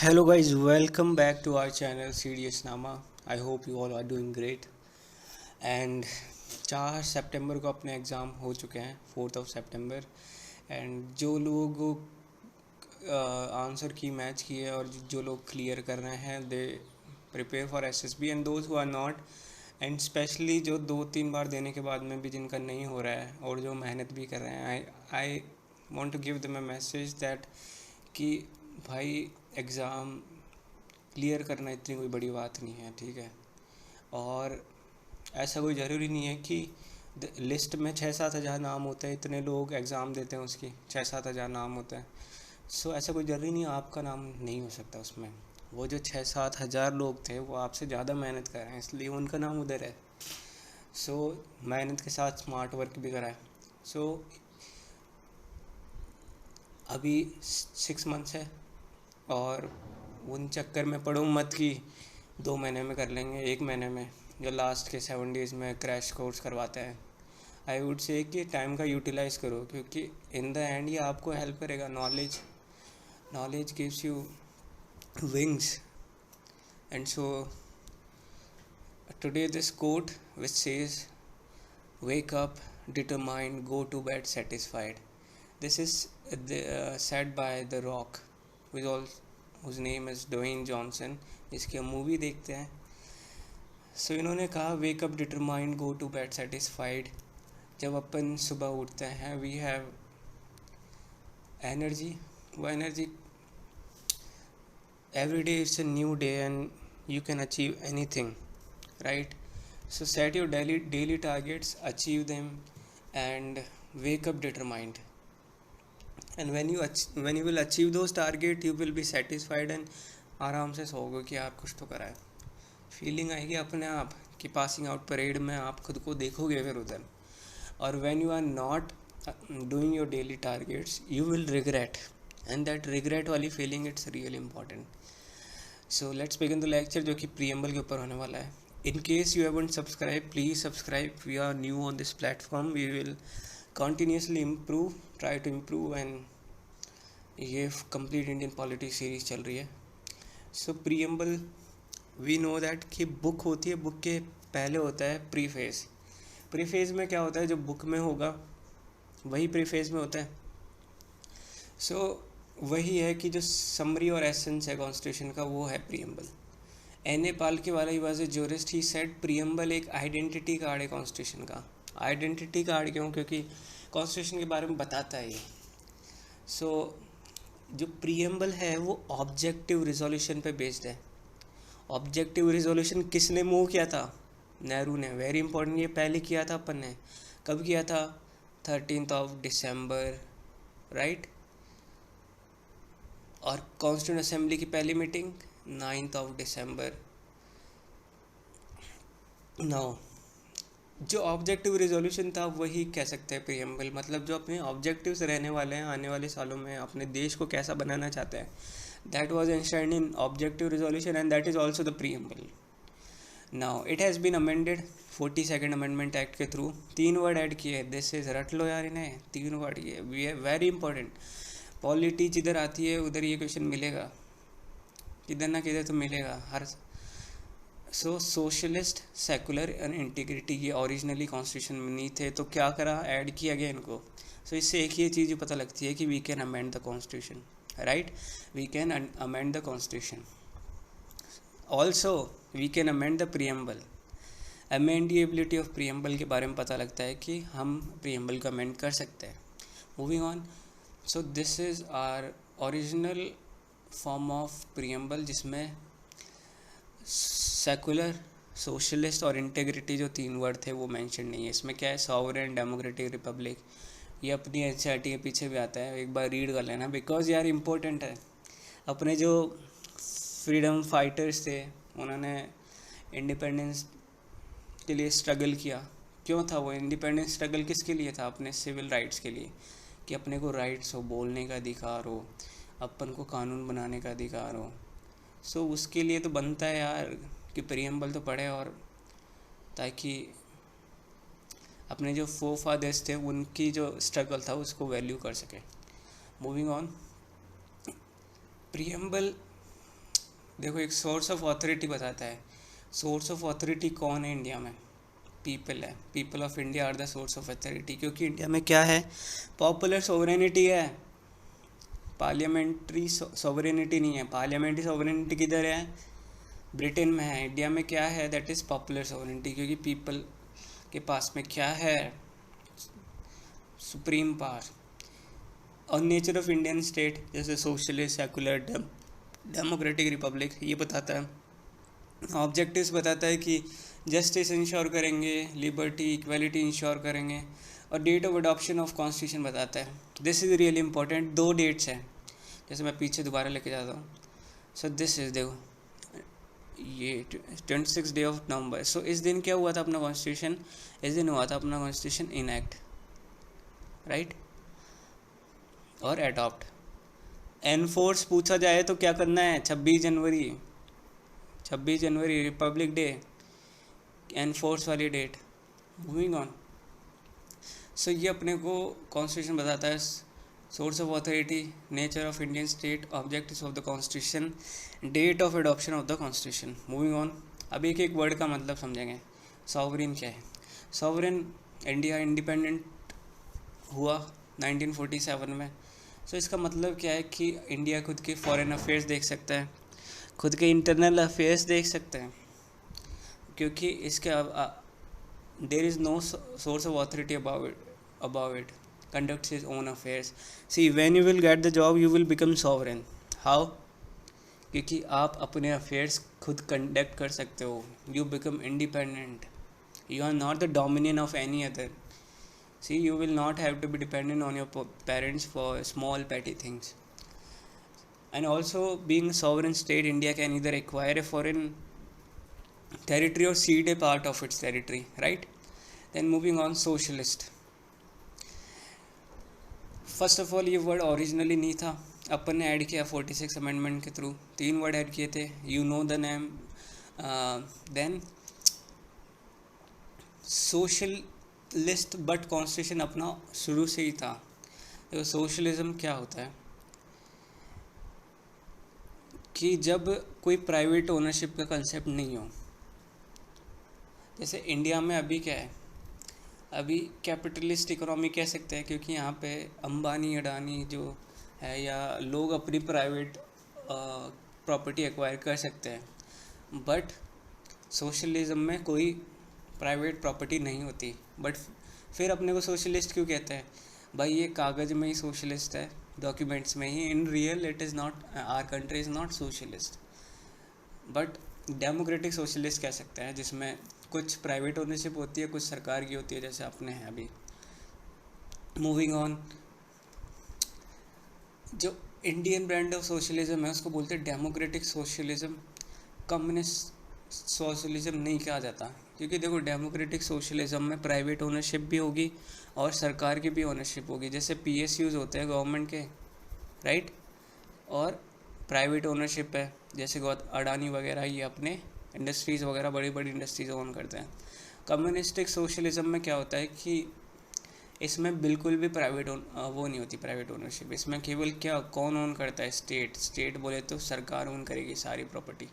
Hello guys, welcome back to our channel CDS Nama. I hope you all are doing great. And 4 सितंबर को अपने exam हो चुके हैं, 4 सितंबर। And जो लोग आंसर की मैच किए और जो लोग क्लियर कर रहे हैं they prepare for SSB and those who are not, and specially जो 2-3 बार देने के बाद में भी जिनका नहीं हो रहा है और जो मेहनत भी कर रहे हैं, I want to give them a message that कि भाई एग्ज़ाम क्लियर करना इतनी कोई बड़ी बात नहीं है, ठीक है। और ऐसा कोई ज़रूरी नहीं है कि लिस्ट में 6-7 हज़ार नाम होते हैं, इतने लोग एग्ज़ाम देते हैं उसकी 6-7 हज़ार नाम होते हैं। सो ऐसा कोई ज़रूरी नहीं है आपका नाम नहीं हो सकता उसमें। वो जो 6-7 हज़ार लोग थे वो आपसे ज़्यादा मेहनत कर रहे हैं, इसलिए उनका नाम उधर है। सो मेहनत के साथ स्मार्ट वर्क भी करा है। सो अभी 6 मंथ्स है और उन चक्कर में पड़ो मत कि 2 महीने में कर लेंगे, 1 महीने में, जो लास्ट के 7 डेज़ में क्रैश कोर्स करवाते हैं। आई वुड से कि टाइम का यूटिलाइज़ करो, क्योंकि इन द एंड ये आपको हेल्प करेगा। Knowledge gives you wings. And so today this quote which says wake up determined, go to bed satisfied. This is said by The Rock, who is all whose name is Dwayne Johnson, जिसकी हम movie देखते हैं। So इन्होंने कहा wake up determined go to bed satisfied. जब अपन सुबह उठते हैं वी हैव एनर्जी, वो energy every day it's a new day and you can achieve anything, right? So set your daily targets, achieve them, and wake up determined. And when you will achieve those target you will be satisfied and आराम से सोओगे कि आप कुछ तो करा है। Feeling आएगी अपने आप कि पासिंग आउट परेड में आप खुद को देखोगे फिर उधर। और when you are not doing your daily targets you will regret, and that regret वाली feeling it's really important. So let's begin the lecture, जो कि प्रीएम्बल के ऊपर होने वाला है। In case you haven't subscribe, please subscribe. We are new on this platform, we will continuously improve, try to improve. And ये complete Indian politics series चल रही है। So preamble, we know that कि बुक होती है, book के पहले होता है प्रीफेस। प्रीफेस में क्या होता है, जो बुक में होगा वही प्रीफेस में होता है। सो वही है कि जो समरी और एसेंस है कॉन्स्टिट्यूशन का, वो है प्रीएम्बल। एन.ए. पालके वाला he was a jurist, he said preamble एक आइडेंटिटी कार्ड है कॉन्स्टिट्यूशन का। आइडेंटिटी कार्ड क्यों? क्योंकि कॉन्स्टिट्यूशन के बारे में बताता है ये। सो जो प्रीएम्बल है वो ऑब्जेक्टिव रिजोल्यूशन पे बेस्ड है। ऑब्जेक्टिव रिजोल्यूशन किसने मूव किया था? नेहरू ने। वेरी इंपॉर्टेंट, ये पहले किया था अपन ने। कब किया था? 13 दिसंबर, राइट। और कॉन्स्टिट्यूंट असेंबली की पहली मीटिंग 9 दिसंबर। नाउ जो ऑब्जेक्टिव रिजोल्यूशन था वही कह सकते हैं प्रीएम्बल। मतलब जो अपने ऑब्जेक्टिव्स रहने वाले हैं आने वाले सालों में, अपने देश को कैसा बनाना चाहते हैं, that was ensured in objective resolution and that is also the preamble. Now it has been amended 42nd amendment act के थ्रू। 3 वर्ड ऐड किए, दिस इज, रट लो यार इन्हें, 3 वर्ड ये वेरी इंपॉर्टेंट। पॉलिटी जिधर आती है उधर ये क्वेश्चन मिलेगा, किधर ना किधर तो मिलेगा हर। सो सोशलिस्ट, सेकुलर एंड इंटीग्रिटी, ये ओरिजिनली कॉन्स्टिट्यूशन में नहीं थे, तो क्या करा, ऐड किया गया इनको। सो इससे एक ही चीज़ पता लगती है कि we can amend the constitution, right. We can amend the constitution. Also we can amend the preamble. Amendability of preamble के बारे में पता लगता है कि हम प्रीएम्बल को अमेंड कर सकते हैं। Moving on, so this is our original form of preamble, जिसमें सेकुलर, सोशलिस्ट और इंटेग्रिटी जो 3 वर्ड थे वो मेंशन नहीं है। इसमें क्या है, सॉवरेन, डेमोक्रेटिक, रिपब्लिक, ये अपनी एनसीईआरटी के पीछे भी आता है, एक बार रीड कर लेना बिकॉज यार इम्पोर्टेंट है। अपने जो फ्रीडम फाइटर्स थे उन्होंने इंडिपेंडेंस के लिए स्ट्रगल किया। क्यों था वो इंडिपेंडेंस स्ट्रगल? किसके लिए था? अपने सिविल राइट्स के लिए, कि अपने को राइट्स हो, बोलने का अधिकार हो, अपन को कानून बनाने का अधिकार हो। सो उसके लिए तो बनता है यार कि प्रीएम्बल तो पढ़े, और ताकि अपने जो फोरफादर्स थे उनकी जो स्ट्रगल था उसको वैल्यू कर सके। मूविंग ऑन, प्रीएम्बल देखो एक सोर्स ऑफ ऑथोरिटी बताता है। सोर्स ऑफ ऑथोरिटी कौन है इंडिया में? पीपल है। People of India are the source of authority, क्योंकि इंडिया में क्या है, पॉपुलर सोवरेनिटी है, पार्लियामेंट्री सोवरेनिटी नहीं है। पार्लियामेंट्री सोवरेनिटी किधर है? ब्रिटेन में है। इंडिया में क्या है? दैट इज़ पॉपुलर सोवरेनिटी, क्योंकि पीपल के पास में क्या है? Supreme power. और नेचर ऑफ इंडियन स्टेट जैसे सोशलिस्ट, सेकुलर, डेमोक्रेटिक, रिपब्लिक, ये बताता है। ऑब्जेक्टिव्स बताता है कि जस्टिस इंश्योर करेंगे, लिबर्टी इक्वलिटी इंश्योर करेंगे, और date of adoption of constitution बताता है। This is really important. 2 dates हैं, जैसे मैं पीछे दोबारा लेके जाता हूँ। सो दिस इज देखो, ये 26 डे ऑफ नवंबर। सो इस दिन क्या हुआ था अपना कॉन्स्टिट्यूशन? इस दिन हुआ था अपना कॉन्स्टिट्यूशन इनएक्ट, राइट, और एडॉप्ट। एनफोर्स पूछा जाए तो क्या करना है? 26 जनवरी, 26 जनवरी रिपब्लिक डे, एनफोर्स वाली डेट। Moving on. सो ये अपने को कॉन्स्टिट्यूशन बताता है। Source of authority, nature of Indian state, objectives of the constitution, date of adoption of the constitution. Moving on. अब एक एक वर्ड का मतलब समझेंगे। सॉवरेन क्या है? सॉवरेन, इंडिया इंडिपेंडेंट हुआ 1947 में। सो इसका मतलब क्या है कि इंडिया खुद के फॉरेन अफेयर्स देख सकता है, खुद के इंटरनल अफेयर्स देख सकते हैं, क्योंकि इसके there is no source of authority above it, conducts his own affairs. See, when you will get the job, you will become sovereign. How? क्योंकि आप अपने अफेयर्स खुद कंडक्ट कर सकते हो. You become independent. You are not the dominion of any other. See, you will not have to be dependent on your parents for small petty things. And also, being a sovereign state, India can either acquire a foreign territory or cede a part of its territory, right? Then moving on, socialist. First of all ये word originally नहीं था, अपन ने add किया 46 amendment के थ्रू. 3 word add किए थे, you know the name. Then socialist, but constitution अपना शुरू से ही था. तो सोशलिज्म क्या होता है कि जब कोई प्राइवेट ओनरशिप का कंसेप्ट नहीं हो. जैसे इंडिया में अभी क्या है, अभी कैपिटलिस्ट इकोनॉमी कह सकते हैं, क्योंकि यहाँ पे अंबानी अडानी जो है या लोग अपनी प्राइवेट प्रॉपर्टी एक्वायर कर सकते हैं. बट सोशलिज्म में कोई प्राइवेट प्रॉपर्टी नहीं होती. बट फिर अपने को सोशलिस्ट क्यों कहते हैं? भाई ये कागज़ में ही सोशलिस्ट है, डॉक्यूमेंट्स में ही. In real it is not, our country is not socialist, but democratic socialist कह सकते हैं, जिसमें कुछ प्राइवेट ओनरशिप होती है, कुछ सरकार की होती है, जैसे अपने हैं अभी. मूविंग ऑन, जो इंडियन ब्रांड ऑफ सोशलिज्म है उसको बोलते हैं डेमोक्रेटिक सोशलिज्म. कम्युनिस्ट सोशलिज्म नहीं कहा जाता, क्योंकि देखो डेमोक्रेटिक सोशलिज्म में प्राइवेट ओनरशिप भी होगी और सरकार की भी ओनरशिप होगी. जैसे PSUs होते हैं गवर्नमेंट के, राइट, और प्राइवेट ओनरशिप है, जैसे अडानी वगैरह ये अपने इंडस्ट्रीज़ वगैरह बड़ी बड़ी इंडस्ट्रीज़ ओन करते हैं. कम्युनिस्टिक सोशलिज्म में क्या होता है कि इसमें बिल्कुल भी प्राइवेट वो नहीं होती प्राइवेट ओनरशिप. इसमें केवल क्या कौन ओन करता है? स्टेट बोले तो सरकार ओन करेगी सारी प्रॉपर्टी.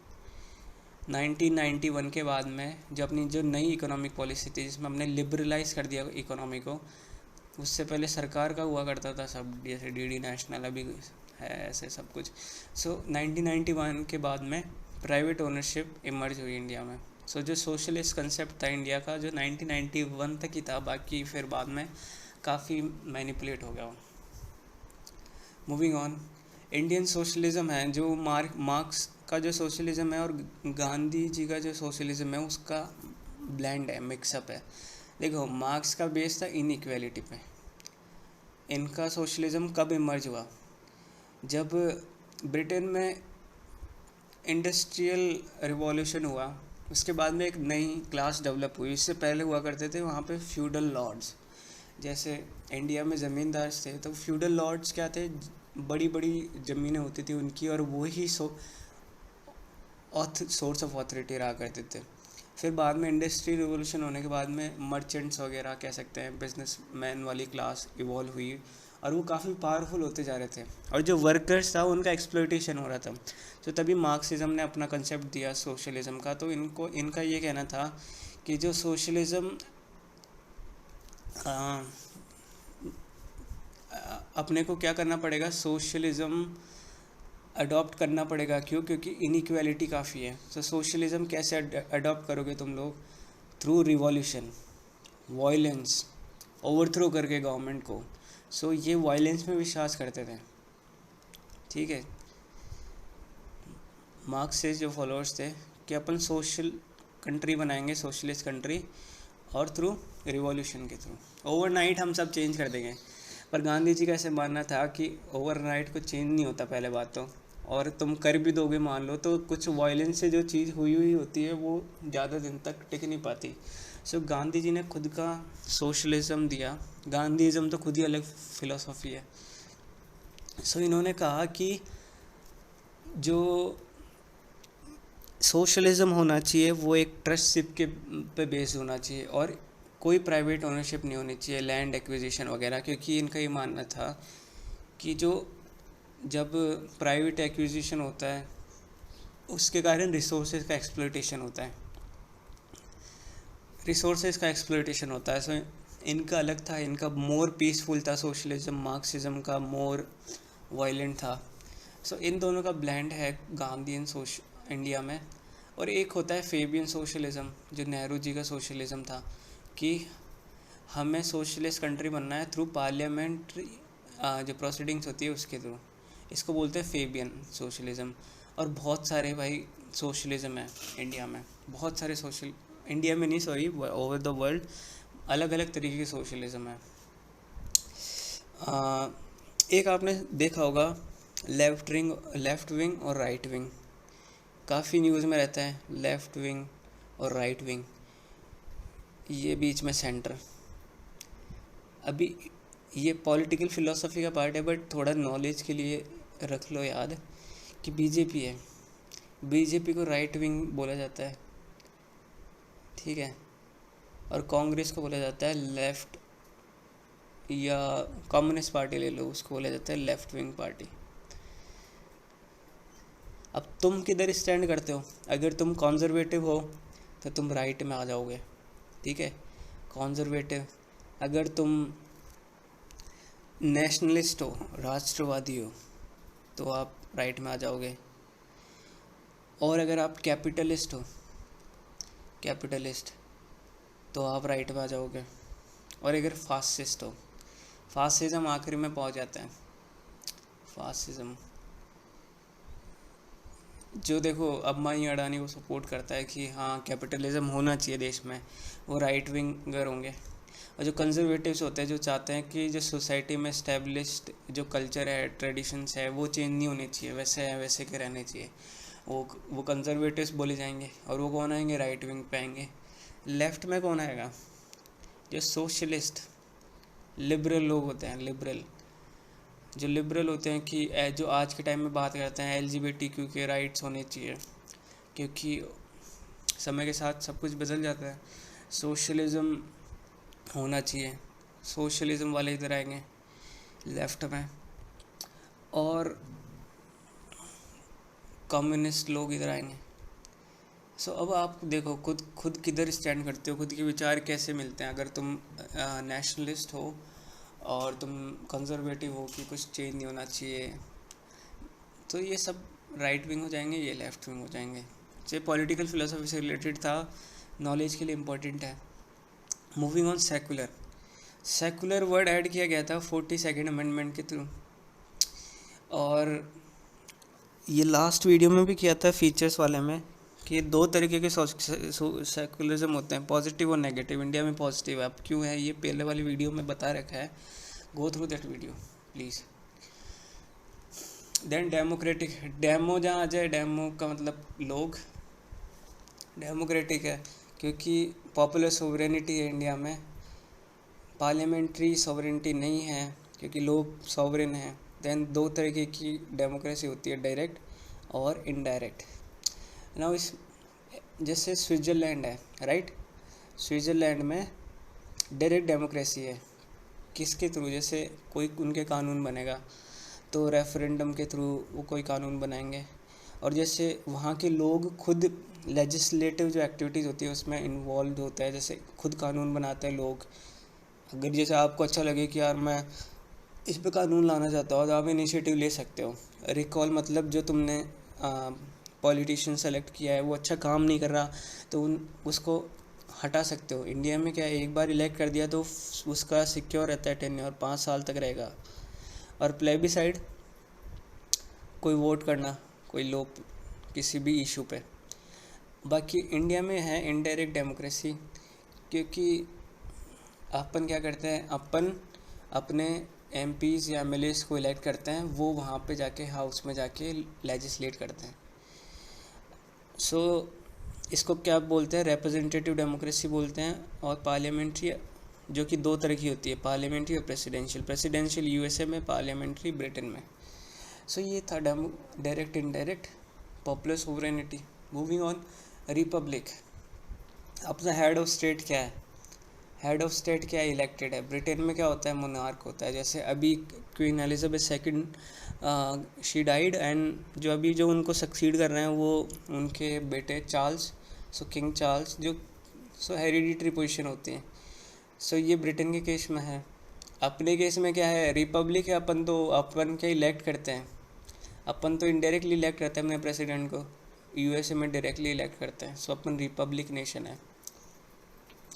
1991 के बाद में जो अपनी जो नई इकोनॉमिक पॉलिसी थी, जिसमें हमने लिबरलाइज कर दिया इकोनॉमी को, उससे पहले सरकार का हुआ करता था सब, जैसे DD नेशनल अभी है, ऐसे सब कुछ. सो 1991 के बाद में प्राइवेट ओनरशिप इमर्ज हुई इंडिया में. सो जो सोशलिस्ट कंसेप्ट था इंडिया का, जो 1991 तक ही था, बाकी फिर बाद में काफ़ी मैनिपुलेट हो गया. मूविंग ऑन, इंडियन सोशलिज्म है जो मार्क्स का जो सोशलिज्म है और गांधी जी का जो सोशलिज्म है उसका ब्लेंड है, मिक्सअप है. देखो मार्क्स का बेस था इनइक्वालिटी पे. इनका सोशलिज्म कब इमर्ज हुआ? जब ब्रिटेन में इंडस्ट्रियल रिवॉल्यूशन हुआ, उसके बाद में एक नई क्लास डेवलप हुई. इससे पहले हुआ करते थे वहाँ पे फ्यूडल लॉर्ड्स. जैसे इंडिया में ज़मींदार थे, तो फ्यूडल लॉर्ड्स क्या थे? बड़ी बड़ी ज़मीनें होती थी उनकी, और वही सोर्स ऑफ ऑथोरिटी रहा करते थे. फिर बाद में इंडस्ट्री रिवॉल्यूशन होने के बाद में मर्चेंट्स वगैरह कह सकते हैं, बिजनेसमैन वाली क्लास इवॉल्व हुई, और वो काफ़ी पावरफुल होते जा रहे थे, और जो वर्कर्स था उनका एक्सप्लॉइटेशन हो रहा था। तो तभी मार्क्सिज्म ने अपना कंसेप्ट दिया सोशलिज्म का। तो इनका ये कहना था कि जो सोशलिज्म अपने को क्या करना पड़ेगा, सोशलिज्म अडॉप्ट करना पड़ेगा। क्यों? क्योंकि इनइक्वालिटी काफ़ी है। तो सोशलिज्म कैसे अडॉप्ट करोगे तुम लोग? थ्रू रिवॉल्यूशन, वायलेंस, ओवरथ्रो करके गवर्नमेंट को। सो ये वायलेंस में विश्वास करते थे, ठीक है। मार्क्स से जो फॉलोअर्स थे कि अपन सोशल कंट्री बनाएंगे, सोशलिस्ट कंट्री, और थ्रू रिवॉल्यूशन के थ्रू ओवरनाइट हम सब चेंज कर देंगे। पर गांधी जी का ऐसे मानना था कि ओवरनाइट कुछ चेंज नहीं होता पहले बात तो, और तुम कर भी दोगे मान लो तो कुछ वायलेंस से जो चीज़ हुई होती है वो ज़्यादा दिन तक टिक नहीं पाती। सो गांधी जी ने खुद का सोशलिज्म दिया। गांधीज़म तो खुद ही अलग फिलोसॉफी है। सो इन्होंने कहा कि जो सोशलिज्म होना चाहिए वो एक ट्रस्टशिप के पे बेस होना चाहिए, और कोई प्राइवेट ओनरशिप नहीं होनी चाहिए, लैंड एक्विजिशन वगैरह। क्योंकि इनका ये मानना था कि जब प्राइवेट एक्विजिशन होता है उसके कारण रिसोर्सेज का एक्सप्लॉइटेशन होता है, सो इनका अलग था, इनका मोर पीसफुल था सोशलिज्म, मार्क्सिज्म का मोर वायलेंट था। सो इन दोनों का ब्लेंड है गांधीयन इंडिया में। और एक होता है फेबियन सोशलिज्म, जो नेहरू जी का सोशलिज्म था कि हमें सोशलिस्ट कंट्री बनना है थ्रू पार्लियामेंट्री जो प्रोसीडिंग्स होती है उसके थ्रू। इसको बोलते हैं फेबियन सोशलिज्म। और बहुत सारे भाई सोशलिज्म है इंडिया में, बहुत सारे इंडिया में नहीं, सॉरी, ओवर द वर्ल्ड अलग अलग तरीके के सोशलिज्म है। एक आपने देखा होगा लेफ्ट विंग और राइट विंग, काफ़ी न्यूज़ में रहता है, लेफ्ट विंग और राइट विंग, ये बीच में सेंटर। अभी ये पॉलिटिकल फिलोसफी का पार्ट है, बट थोड़ा नॉलेज के लिए रख लो याद कि बीजेपी है, बीजेपी को राइट विंग बोला जाता है, ठीक है। और कांग्रेस को बोला जाता है लेफ्ट, या कम्युनिस्ट पार्टी ले लो, उसको बोला जाता है लेफ्ट विंग पार्टी। अब तुम किधर स्टैंड करते हो? अगर तुम कॉन्जर्वेटिव हो तो तुम राइट में आ जाओगे, ठीक है, कॉन्जर्वेटिव। अगर तुम नेशनलिस्ट हो, राष्ट्रवादी हो, तो आप राइट में आ जाओगे। और अगर आप कैपिटलिस्ट हो, तो आप राइट में आ जाओगे। और अगर फासिस्ट हो, फासिज्म आखिरी में पहुंच जाता है। फासिज्म जो देखो अंबानी अडानी को सपोर्ट करता है कि हाँ कैपिटलिज्म होना चाहिए देश में, वो राइट विंगर होंगे। और जो कंजर्वेटिव्स होते हैं, जो चाहते हैं कि जो सोसाइटी में इस्टेब्लिश्ड जो कल्चर है, ट्रेडिशंस है, वो चेंज नहीं होने चाहिए, वैसे है वैसे के रहने चाहिए, वो कंजर्वेटिव्स बोले जाएंगे। और वो कौन आएंगे? राइट विंग पे आएंगे। लेफ्ट में कौन आएगा? जो सोशलिस्ट लिबरल लोग होते हैं, जो लिबरल होते हैं कि जो आज के टाइम में बात करते हैं LGBTQ के राइट्स होने चाहिए, क्योंकि समय के साथ सब कुछ बदल जाता है। सोशलिज्म होना चाहिए, सोशलिज्म वाले इधर आएंगे लेफ्ट में, और कम्युनिस्ट लोग इधर आएंगे। सो अब आप देखो खुद किधर स्टैंड करते हो, खुद के विचार कैसे मिलते हैं। अगर तुम नेशनलिस्ट हो और तुम कंजर्वेटिव हो कि कुछ चेंज नहीं होना चाहिए, तो ये सब राइट विंग हो जाएंगे, ये लेफ्ट विंग हो जाएंगे। ये पॉलिटिकल फिलोसफी से रिलेटेड था, नॉलेज के लिए इम्पोर्टेंट है। Moving on secular word add किया गया था 42nd अमेंडमेंट के थ्रू, और ये लास्ट वीडियो में भी किया था फीचर्स वाले में, कि दो तरीके के सेकुलरिज्म होते हैं, पॉजिटिव और नेगेटिव। इंडिया में पॉजिटिव है, अब क्यों है ये पहले वाली वीडियो में बता रखा है, go through that video please. Then democratic, demo जहाँ आ जाए, डेमो का मतलब लोग, डेमोक्रेटिक है क्योंकि पॉपुलर सोवरेनिटी है इंडिया में, पार्लियामेंट्री सोवरेनिटी नहीं है क्योंकि लोग सॉवरेन हैं। देन दो तरीके की डेमोक्रेसी होती है, डायरेक्ट और इनडायरेक्ट। नाउ इस जैसे स्विट्ज़रलैंड है, राइट, स्विट्ज़रलैंड में डायरेक्ट डेमोक्रेसी है किसके थ्रू, जैसे कोई उनके कानून बनेगा तो रेफरेंडम के थ्रू वो कोई कानून बनाएंगे, और जैसे वहाँ के लोग खुद लेजिस्लेटिव जो एक्टिविटीज़ होती है उसमें इन्वॉल्व होता है, जैसे खुद कानून बनाते हैं लोग। अगर जैसे आपको अच्छा लगे कि यार मैं इस पे कानून लाना चाहता हूँ तो आप इनिशिएटिव ले सकते हो। रिकॉल मतलब जो तुमने पॉलिटिशियन सेलेक्ट किया है वो अच्छा काम नहीं कर रहा तो उसको हटा सकते हो। इंडिया में क्या है, एक बार इलेक्ट कर दिया तो उसका सिक्योर रहता है टेन्योर, 5 साल तक रहेगा। और प्लेबिसाइड, कोई वोट करना कोई लोग किसी भी इशू पे। बाकी इंडिया में है इनडायरेक्ट डेमोक्रेसी, क्योंकि अपन क्या करते हैं, अपन अपने एमपीज़ या एमएलएस को इलेक्ट करते हैं, वो वहाँ पे जाके हाउस में जाके लेजिस्लेट करते हैं। सो इसको क्या बोलते हैं, रिप्रेजेंटेटिव डेमोक्रेसी बोलते हैं। और पार्लियामेंट्री, जो कि 2 तरह की होती है, पार्लियामेंट्री और प्रेसिडेंशियल। प्रेसिडेंशियल यूएसए में, पार्लियामेंट्री ब्रिटेन में। सो ये था direct indirect, popular sovereignty. Moving on, Republic. अपना हेड ऑफ स्टेट क्या है, हेड ऑफ स्टेट क्या है, इलेक्टेड है। ब्रिटेन में क्या होता है, मोनार्क होता है। जैसे अभी queen Elizabeth second she died, and जो उनको सक्सीड कर रहे हैं वो उनके बेटे चार्ल्स, सो किंग चार्ल्स, जो सो हेरिडिटरी पोजीशन होती है। सो ये ब्रिटेन के केस में है। अपने केस में क्या है, रिपब्लिक है। अपन क्या इलेक्ट करते हैं, अपन तो इनडायरेक्टली इलेक्ट करते हैं अपने प्रेसिडेंट को, यूएसए में डायरेक्टली इलेक्ट करते हैं। सो अपन रिपब्लिक नेशन है।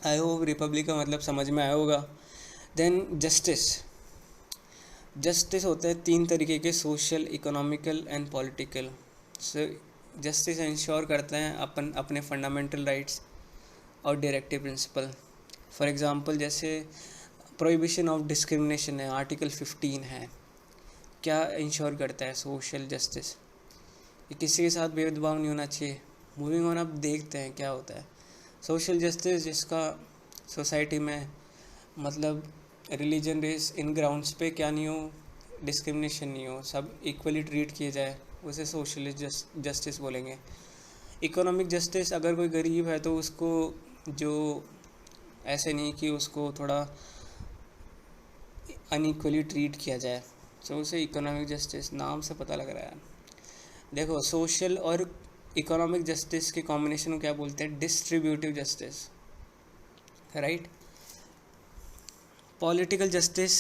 आई होप रिपब्लिक का मतलब समझ में आया होगा। Then justice. जस्टिस होते हैं 3 तरीके के, social, economical and political. So justice ensure करते हैं अपन अपने फंडामेंटल राइट्स और डायरेक्टिव प्रिंसिपल। फॉर एग्जांपल जैसे प्रोहिबिशन ऑफ डिस्क्रिमिनेशन है, आर्टिकल 15 है। क्या इंश्योर करता है, सोशल जस्टिस, कि किसी के साथ भेदभाव नहीं होना चाहिए। मूविंग ऑन, अब देखते हैं क्या होता है सोशल जस्टिस, जिसका सोसाइटी में मतलब रिलीजन, रेस, इन ग्राउंड्स पे क्या नहीं हो, डिस्क्रिमिनेशन नहीं हो, सब इक्वली ट्रीट किए जाए, उसे सोशल जस्टिस बोलेंगे। इकोनॉमिक जस्टिस, अगर कोई गरीब है तो उसको जो ऐसे नहीं कि उसको थोड़ा अनइक्वली ट्रीट किया जाए, तो उसे इकोनॉमिक जस्टिस, नाम से पता लग रहा है। देखो सोशल और इकोनॉमिक जस्टिस के कॉम्बिनेशन को क्या बोलते हैं, distributive justice, right. Political justice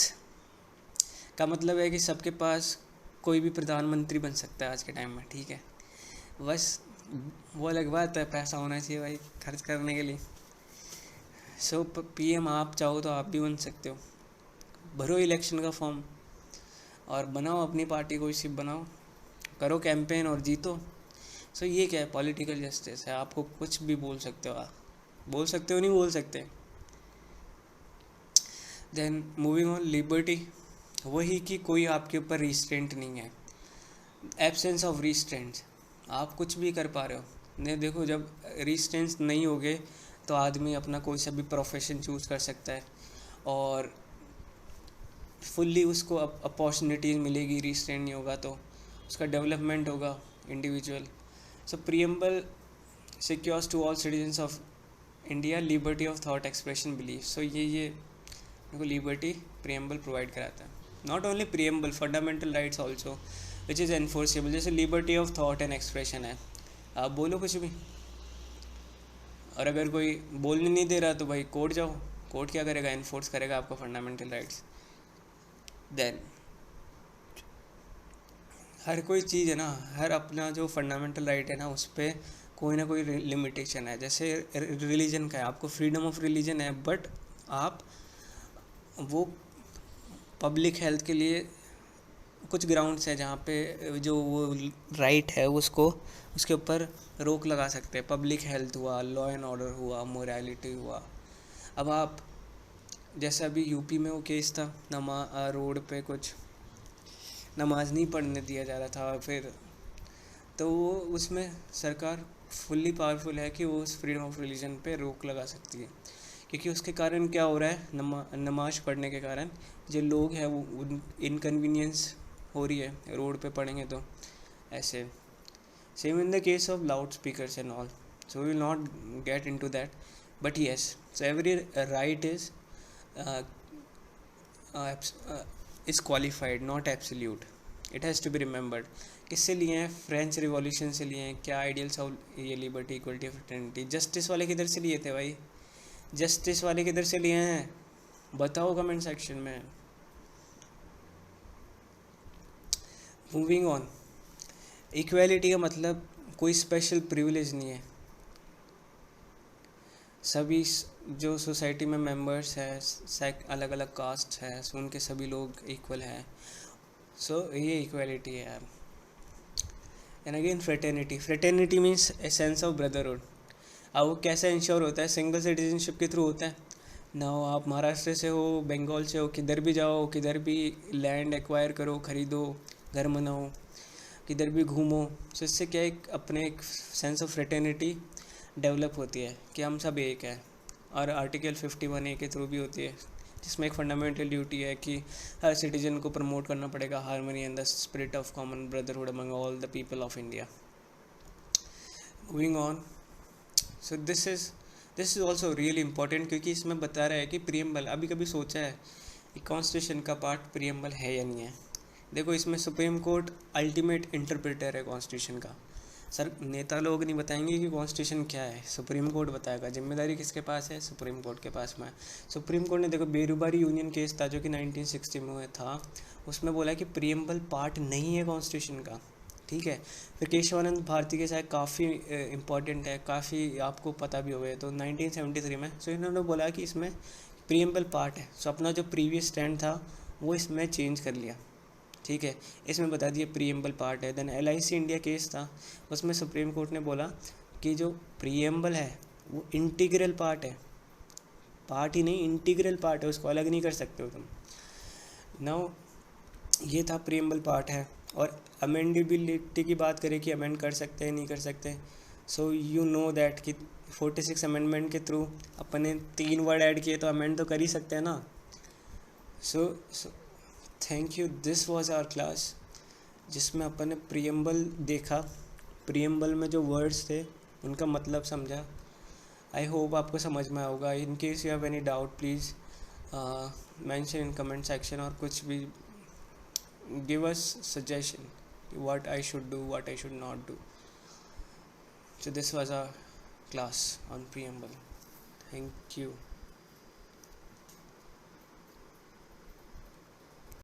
का मतलब है कि सबके पास कोई भी प्रधानमंत्री बन सकता है आज के टाइम में, ठीक है। बस वो अलग बात है, पैसा होना चाहिए भाई खर्च करने के लिए। सो पीएम आप चाहो तो आप भी बन सकते हो। भरो इलेक्शन का फॉर्म और बनाओ अपनी पार्टी, कोई सी बनाओ, करो कैंपेन और जीतो। सो ये क्या है, पॉलिटिकल जस्टिस है। आपको कुछ भी बोल सकते हो, आप बोल सकते हो, नहीं बोल सकते। देन मूविंग ऑन, लिबर्टी, वही कि कोई आपके ऊपर रिस्ट्रेंट नहीं है, एब्सेंस ऑफ रिस्ट्रेंट, आप कुछ भी कर पा रहे हो। नहीं देखो, जब रिस्ट्रेंट्स नहीं होगे तो आदमी अपना कोई सा भी प्रोफेशन चूज़ कर सकता है और फुल्ली उसको अपॉर्चुनिटीज़ मिलेगी। रिस्ट्रेंट नहीं होगा तो उसका डेवलपमेंट होगा individual. So preamble secures to all citizens of India liberty of thought, expression, belief. So ये देखो लिबर्टी प्रीएम्बल प्रोवाइड कराता है। Not only preamble, fundamental rights also which is enforceable. जैसे liberty of thought and expression है, आप बोलो कुछ भी, और अगर कोई बोलने नहीं दे रहा तो भाई कोर्ट जाओ, कोर्ट क्या करेगा, एनफोर्स करेगा आपका फंडामेंटल राइट्स। देन हर कोई चीज़ है ना, हर अपना जो फंडामेंटल राइट है ना, उस पर कोई ना कोई लिमिटेशन है। जैसे रिलीजन का है, आपको फ्रीडम ऑफ रिलीजन है, बट आप वो पब्लिक हेल्थ के लिए कुछ ग्राउंड्स है जहाँ पे जो वो राइट है उसको, उसके ऊपर रोक लगा सकते हैं। पब्लिक हेल्थ हुआ, लॉ एंड ऑर्डर हुआ, मोरालिटी हुआ। अब आप जैसे अभी यूपी में वो केस था, रोड पे कुछ नमाज नहीं पढ़ने दिया जा रहा था, फिर तो वो उसमें सरकार फुल्ली पावरफुल है कि वो उस फ्रीडम ऑफ रिलीजन पे रोक लगा सकती है, क्योंकि उसके कारण क्या हो रहा है, नमाज पढ़ने के कारण जो लोग हैं वो इनकन्वीनियंस हो रही है, रोड पे पढ़ेंगे तो ऐसे। Same in the case of loud speakers and all, so we will not get into that, but yes, so every right is is qualified, not absolute. It has to be remembered. किससे लिए हैं? French revolution से लिए हैं. क्या ideals of ये liberty, equality, fraternity. Justice वाले किधर से लिए थे भाई? जस्टिस वाले किधर से लिए हैं? बताओ कमेंट सेक्शन में. Moving on. इक्वालिटी का मतलब कोई स्पेशल प्रिविलेज नहीं है. सभी जो सोसाइटी में मेंबर्स हैं, अलग अलग कास्ट है, सो उनके सभी लोग इक्वल हैं. सो ये इक्वालिटी है यार. And again fraternity means a sense of brotherhood. अब वो कैसे इंश्योर होता है? सिंगल सिटीजनशिप के थ्रू होता है ना. आप महाराष्ट्र से हो, बंगाल से हो, किधर भी जाओ, किधर भी लैंड एक्वायर करो, ख़रीदो, घर बनाओ, किधर भी घूमो. सो इससे क्या एक अपने एक सेंस ऑफ फ्रेटर्निटी डेवलप होती है कि हम सब एक हैं. और आर्टिकल 51A के थ्रू भी होती है, जिसमें एक फंडामेंटल ड्यूटी है कि हर सिटीजन को प्रमोट करना पड़ेगा harmony and the spirit of common brotherhood among all the people of India. Moving on. So this is also really important, क्योंकि इसमें बता रहा है कि प्रीएम्बल. अभी कभी सोचा है कि कॉन्स्टिट्यूशन का पार्ट प्रीएम्बल है या नहीं है? देखो, इसमें सुप्रीम कोर्ट अल्टीमेट इंटरप्रेटर है कॉन्स्टिट्यूशन का. सर, नेता लोग नहीं बताएंगे कि कॉन्स्टिट्यूशन क्या है, सुप्रीम कोर्ट बताएगा. जिम्मेदारी किसके पास है? सुप्रीम कोर्ट के पास में. सुप्रीम कोर्ट ने देखो बेरुबारी यूनियन केस था जो कि 1960 में था, उसमें बोला कि प्रीएम्बल पार्ट नहीं है कॉन्स्टिट्यूशन का. ठीक है. फिर केशवानंद भारती के साथ काफ़ी इम्पॉर्टेंट है, काफ़ी आपको पता भी होगा. तो 1973 में सो इन्होंने बोला कि इसमें प्रीएम्बल पार्ट है. सो अपना जो प्रीवियस स्टैंड था वो इसमें चेंज कर लिया. ठीक है. इसमें बता दिए प्रीएम्बल पार्ट है. देन LIC इंडिया केस था, उसमें सुप्रीम कोर्ट ने बोला कि जो प्रीएम्बल है वो इंटीग्रल पार्ट है. पार्ट ही नहीं, इंटीग्रल पार्ट है, उसको अलग नहीं कर सकते हो तुम. नाउ ये था प्रीएम्बल पार्ट है. और अमेंडेबिलिटी की बात करें कि अमेंड कर सकते हैं नहीं कर सकते. सो यू नो दैट कि 46 अमेंडमेंट के थ्रू अपने 3 वर्ड ऐड किए तो अमेंड तो कर ही सकते हैं ना. So thank you. This was our class, जिसमें अपन ने प्रीएम्बल देखा. प्रीएम्बल में जो वर्ड्स थे उनका मतलब समझा. आई होप आपको समझ में आएगा. इन case you have any doubt please mention in comment section, और कुछ भी give us suggestion what I should do, what I should not do. So this was our class on preamble. Thank you.